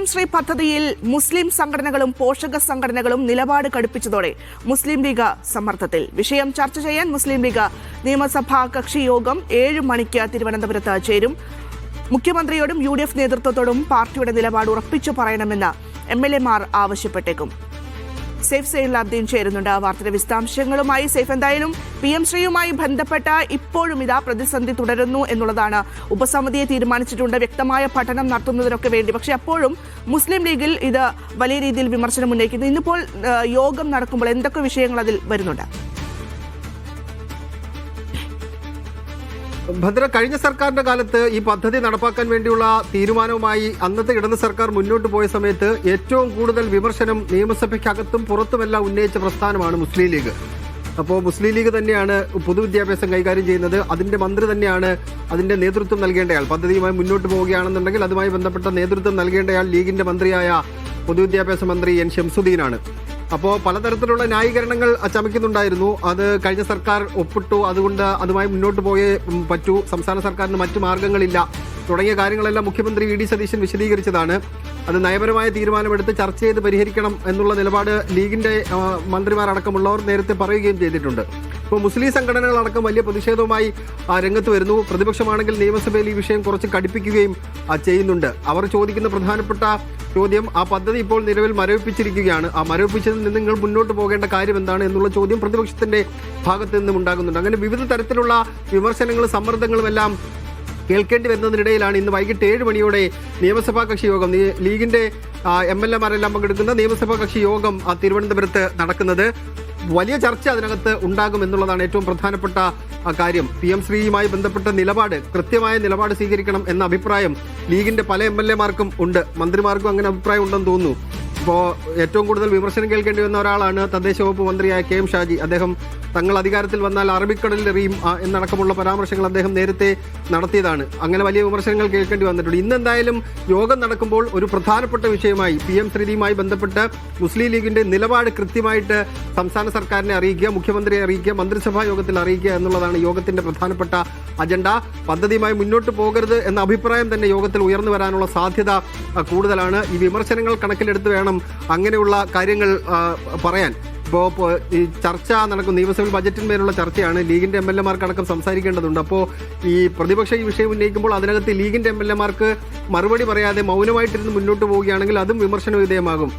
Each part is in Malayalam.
PM ശ്രീ പദ്ധതിയിൽ മുസ്ലിം സംഘടനകളും പോഷക സംഘടനകളും നിലപാട് കടുപ്പിച്ചതോടെ മുസ്ലിം ലീഗ് സമ്മർദ്ദത്തിൽ. വിഷയം ചർച്ച ചെയ്യാൻ മുസ്ലിം ലീഗ് നിയമസഭാ കക്ഷി യോഗം 7 മണിക്ക് തിരുവനന്തപുരത്ത് ചേരും. മുഖ്യമന്ത്രിയോടും UDF നേതൃത്വത്തോടും പാർട്ടിയുടെ നിലപാട് ഉറപ്പിച്ചു പറയണമെന്ന് MLA-മാർ ആവശ്യപ്പെട്ടേക്കും. സേഫ് സൈനുലാബ്ദീൻ ചേരുന്നുണ്ട് വാർത്തയുടെ വിശദാംശങ്ങളുമായി. സേഫ്, എന്തായാലും PM ശ്രീയുമായി ബന്ധപ്പെട്ട ഇപ്പോഴും ഇതാ പ്രതിസന്ധി തുടരുന്നു എന്നുള്ളതാണ്. ഉപസമിതിയെ തീരുമാനിച്ചിട്ടുണ്ട് വ്യക്തമായ പഠനം നടത്തുന്നതിനൊക്കെ വേണ്ടി. പക്ഷേ അപ്പോഴും മുസ്ലിം ലീഗിൽ ഇത് വലിയ രീതിയിൽ വിമർശനം ഉന്നയിക്കുന്നു. ഇന്നിപ്പോൾ യോഗം നടക്കുമ്പോൾ എന്തൊക്കെ വിഷയങ്ങൾ അതിൽ വരുന്നുണ്ട്? ഭദ്ര, കഴിഞ്ഞ സർക്കാരിന്റെ കാലത്ത് ഈ പദ്ധതി നടപ്പാക്കാൻ വേണ്ടിയുള്ള തീരുമാനവുമായി അന്നത്തെ ഇടത് സർക്കാർ മുന്നോട്ട് പോയ സമയത്ത് ഏറ്റവും കൂടുതൽ വിമർശനം നിയമസഭയ്ക്കകത്തും പുറത്തുമെല്ലാം ഉന്നയിച്ച പ്രസ്ഥാനമാണ് മുസ്ലിം ലീഗ്. അപ്പോൾ മുസ്ലിം ലീഗ് തന്നെയാണ് പൊതുവിദ്യാഭ്യാസം കൈകാര്യം ചെയ്യുന്നത്. അതിന്റെ മന്ത്രി തന്നെയാണ് അതിന്റെ നേതൃത്വം നൽകേണ്ടയാൾ. പദ്ധതിയുമായി മുന്നോട്ട് പോവുകയാണെന്നുണ്ടെങ്കിൽ അതുമായി ബന്ധപ്പെട്ട നേതൃത്വം നൽകേണ്ടയാൾ ലീഗിന്റെ മന്ത്രിയായ പൊതുവിദ്യാഭ്യാസ മന്ത്രി N. ഷംസുദ്ദീനാണ്. അപ്പോൾ പലതരത്തിലുള്ള ന്യായീകരണങ്ങൾ ചമയ്ക്കുന്നുണ്ടായിരുന്നു. അത് കഴിഞ്ഞ സർക്കാർ ഒപ്പിട്ടു, അതുകൊണ്ട് അതുമായി മുന്നോട്ട് പോയേ പറ്റൂ, സംസ്ഥാന സർക്കാരിന് മറ്റു മാർഗങ്ങളില്ല തുടങ്ങിയ കാര്യങ്ങളെല്ലാം മുഖ്യമന്ത്രി VD സതീശൻ വിശദീകരിച്ചതാണ്. അത് നയപരമായ തീരുമാനമെടുത്ത് ചർച്ച ചെയ്ത് പരിഹരിക്കണം എന്നുള്ള നിലപാട് ലീഗിന്റെ മന്ത്രിമാരടക്കമുള്ളവർ നേരത്തെ പറയുകയും ചെയ്തിട്ടുണ്ട്. ഇപ്പോൾ മുസ്ലിം സംഘടനകളടക്കം വലിയ പ്രതിഷേധവുമായി രംഗത്ത് വരുന്നു. പ്രതിപക്ഷമാണെങ്കിൽ നിയമസഭയിൽ ഈ വിഷയം കുറച്ച് കടുപ്പിക്കുകയും ചെയ്യുന്നുണ്ട്. അവർ ചോദിക്കുന്ന പ്രധാനപ്പെട്ട ചോദ്യം, ആ പദ്ധതി ഇപ്പോൾ നിലവിൽ മരവിപ്പിച്ചിരിക്കുകയാണ്. ആ മരവിപ്പിച്ചതിൽ നിന്ന് നിങ്ങൾ മുന്നോട്ട് പോകേണ്ട കാര്യം എന്താണ് എന്നുള്ള ചോദ്യം പ്രതിപക്ഷത്തിന്റെ ഭാഗത്ത് നിന്നും ഉണ്ടാകുന്നുണ്ട്. അങ്ങനെ വിവിധ തരത്തിലുള്ള വിമർശനങ്ങളും സമ്മർദ്ദങ്ങളും എല്ലാം കേൾക്കേണ്ടി വരുന്നതിനിടയിലാണ് ഇന്ന് വൈകിട്ട് 7 മണിയോടെ നിയമസഭാ കക്ഷി യോഗം, ലീഗിന്റെ MLA-മാരെല്ലാം പങ്കെടുക്കുന്ന നിയമസഭാ കക്ഷി യോഗം തിരുവനന്തപുരത്ത് നടക്കുന്നത്. വലിയ ചർച്ച അതിനകത്ത് ഉണ്ടാകും എന്നുള്ളതാണ് ഏറ്റവും പ്രധാനപ്പെട്ട കാര്യം. PM ശ്രീയുമായി ബന്ധപ്പെട്ട നിലപാട്, കൃത്യമായ നിലപാട് സ്വീകരിക്കണം എന്ന അഭിപ്രായം ലീഗിന്റെ പല MLA-മാർക്കും ഉണ്ട്. മന്ത്രിമാർക്കും അങ്ങനെ അഭിപ്രായം ഉണ്ടെന്ന് തോന്നുന്നു. ഇപ്പോൾ ഏറ്റവും കൂടുതൽ വിമർശനം കേൾക്കേണ്ടി വന്ന ഒരാളാണ് തദ്ദേശ വകുപ്പ് മന്ത്രിയായ KM ഷാജി. അദ്ദേഹം തങ്ങൾ അധികാരത്തിൽ വന്നാൽ അറബിക്കടലിൽ എറിയും എന്നടക്കമുള്ള പരാമർശങ്ങൾ അദ്ദേഹം നേരത്തെ നടത്തിയതാണ്. അങ്ങനെ വലിയ വിമർശനങ്ങൾ കേൾക്കേണ്ടി വന്നിട്ടുണ്ട്. ഇന്നെന്തായാലും യോഗം നടക്കുമ്പോൾ ഒരു പ്രധാനപ്പെട്ട വിഷയമായി PM ശ്രീയുമായി ബന്ധപ്പെട്ട് മുസ്ലിം ലീഗിന്റെ നിലപാട് കൃത്യമായിട്ട് സംസ്ഥാന സർക്കാരിനെ അറിയിക്കുക, മുഖ്യമന്ത്രിയെ അറിയിക്കുക, മന്ത്രിസഭാ യോഗത്തിൽ അറിയിക്കുക എന്നുള്ളതാണ് യോഗത്തിന്റെ പ്രധാനപ്പെട്ട അജണ്ട. പദ്ധതിയുമായി മുന്നോട്ട് പോകരുത് എന്ന അഭിപ്രായം തന്നെ യോഗത്തിൽ ഉയർന്നു വരാനുള്ള സാധ്യത കൂടുതലാണ്. ഈ വിമർശനങ്ങൾ കണക്കിലെടുത്ത് വേണം അങ്ങനെയുള്ള കാര്യങ്ങൾ പറയാൻ. ഇപ്പോൾ ഈ ചർച്ച നടക്കും, നിയമസഭയിൽ ബജറ്റിന്മേലുള്ള ചർച്ചയാണ്. ലീഗിന്റെ MLA-മാർക്കടക്കം സംസാരിക്കേണ്ടതുണ്ട്. അപ്പോൾ ഈ പ്രതിപക്ഷ ഈ വിഷയം ഉന്നയിക്കുമ്പോൾ അതിനകത്ത് ലീഗിന്റെ MLA-മാർക്ക് മറുപടി പറയാതെ മൗനമായിട്ടിരുന്ന് മുന്നോട്ട് പോവുകയാണെങ്കിൽ അതും വിമർശന വിധേയമാകും.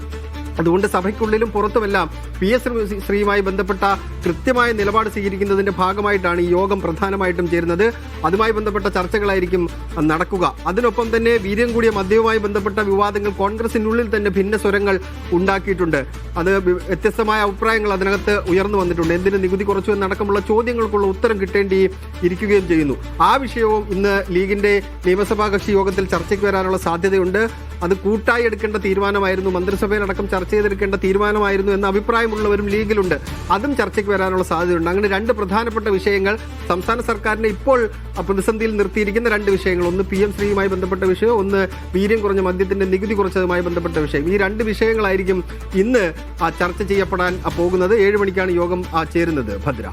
അതുകൊണ്ട് സഭയ്ക്കുള്ളിലും പുറത്തുമെല്ലാം PS ശ്രീയുമായി ബന്ധപ്പെട്ട കൃത്യമായ നിലപാട് സ്വീകരിക്കുന്നതിന്റെ ഭാഗമായിട്ടാണ് ഈ യോഗം പ്രധാനമായിട്ടും ചേരുന്നത്. അതുമായി ബന്ധപ്പെട്ട ചർച്ചകളായിരിക്കും നടക്കുക. അതിനൊപ്പം തന്നെ വീര്യം കൂടിയ മദ്യവുമായി ബന്ധപ്പെട്ട വിവാദങ്ങൾ കോൺഗ്രസിനുള്ളിൽ തന്നെ ഭിന്ന സ്വരങ്ങൾ ഉണ്ടാക്കിയിട്ടുണ്ട്. അത് വ്യത്യസ്തമായ അഭിപ്രായങ്ങൾ അതിനകത്ത് ഉയർന്നു വന്നിട്ടുണ്ട്. എന്തിന് നികുതി കുറച്ചു എന്നടക്കമുള്ള ചോദ്യങ്ങൾക്കുള്ള ഉത്തരം കിട്ടേണ്ടി ഇരിക്കുകയും ചെയ്യുന്നു. ആ വിഷയവും ഇന്ന് ലീഗിന്റെ നിയമസഭാ കക്ഷി യോഗത്തിൽ ചർച്ചയ്ക്ക് വരാനുള്ള സാധ്യതയുണ്ട്. അത് കൂട്ടായി എടുക്കേണ്ട തീരുമാനമായിരുന്നു, മന്ത്രിസഭയിലടക്കം ചർച്ച ചെയ്തെടുക്കേണ്ട തീരുമാനമായിരുന്നു എന്ന അഭിപ്രായമുള്ളവരും ലീഗിലുണ്ട്. അതും ചർച്ചയ്ക്ക് വരാനുള്ള സാധ്യതയുണ്ട്. അങ്ങനെ 2 പ്രധാനപ്പെട്ട വിഷയങ്ങൾ സംസ്ഥാന സർക്കാരിനെ ഇപ്പോൾ പ്രതിസന്ധിയിൽ നിർത്തിയിരിക്കുന്ന 2 വിഷയങ്ങൾ. ഒന്ന് PM ശ്രീയുമായി ബന്ധപ്പെട്ട വിഷയം, ഒന്ന് വീര്യം കുറഞ്ഞ മദ്യത്തിന്റെ നികുതി കുറച്ചതുമായി ബന്ധപ്പെട്ട വിഷയം. ഈ 2 വിഷയങ്ങളായിരിക്കും ഇന്ന് ചർച്ച ചെയ്യപ്പെടാൻ പോകുന്നത്. 7 മണിക്കാണ് യോഗം ചേരുന്നത്. ഭദ്ര.